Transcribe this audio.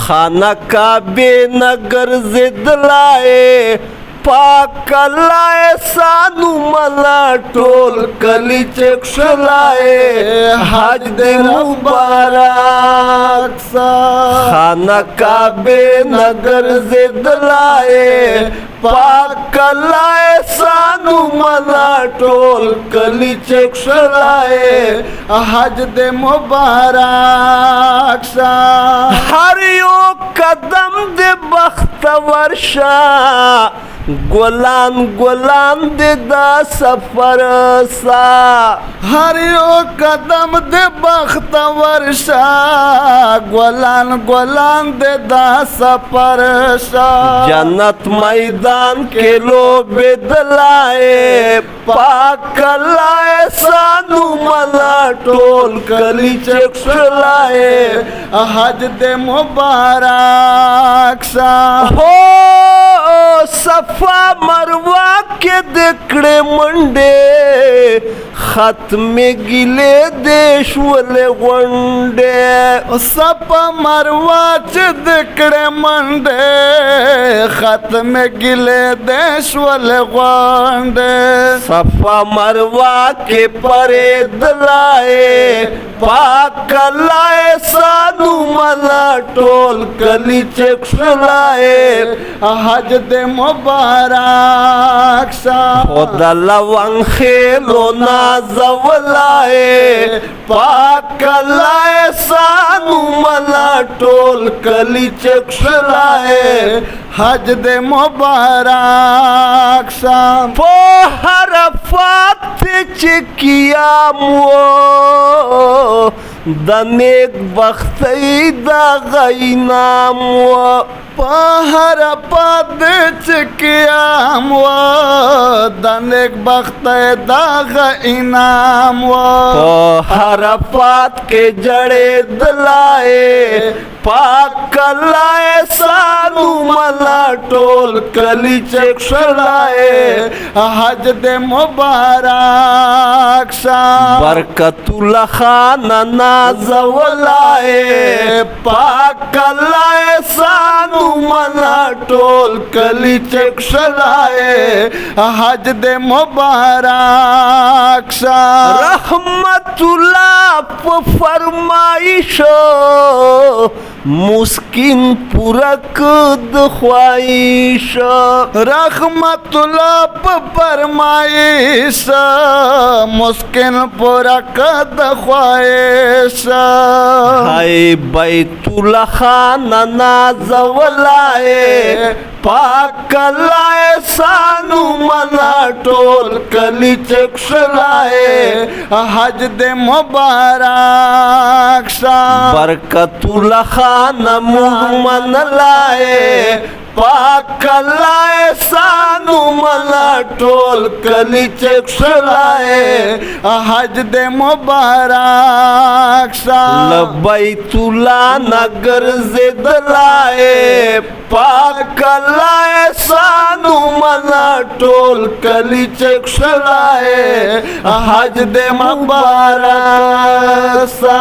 खाना काबे नगर जिदलाए पाकलाए सानू मला टोल कलीचे क्षलाए हज दे मुबारक सा खाना काबे नगर जिदलाए पाकलाए सानू मला टोल कलीचे क्षलाए हज दे मुबारक सा हरियो कदम दे बख्तवर शाह गुलान गुलान दे दा सफर सा हरियो कदम दे बख्तवर सा गुलान गुलान दे दा सफर सा जन्नत मैदान के लो बेदलाए पाकलाए सानू मला टोल कली चक्षलाए हज दे मुबारक सा हो सफा मरवा के देखड़े मंडे खत्मे गिले देश वाले वंडे सफा मरवा च देखड़े मंडे खत्मे गिले देश वाले वंडे सफा मरवा के परे दलाए पाकलाए सानू मला टोल कली चक्षलाए हज दे मुबारक सा खुदा लवंग खेलो ना जवलाए पाकलाए सानू मला टोल कली चक्षलाए हज दे मुबारक सा पोहर फाते चिकिया मो दनेक बख्तई दा गईनाम पहर पद चिकियाम दनेक बख्तई दा गईनाम पहर पद के जड़े दलाए पाकलाए सानू मला टोल कली चक्षलाए हज दे मुबारक सा बरकतुल्ला खाना नाजवलाए पाकलाए सानू मला टोल कली चक्षलाए हज दे मुबारक सा रहमतुल्ला फरमाइश मुस्किन पुरक ख्वाहिश रहमतुल्ला फरमाइश मुस्किन पुरक ख्वाहिश हाय बैतुल्ला खाना नाजवलाए पाकलाए सानू मला टोल कली चक्षलाए हज दे मुबारक सा बरकतुल्ला खाना मुहम्मद लाए पाकलाए सानू मला टोल कली चक्षलाए हज दे मुबारक सा बैतुल्ला नगर जिदलाए पाकलाए सानू मला टोल कली चक्षलाए हज दे मुबारक सा।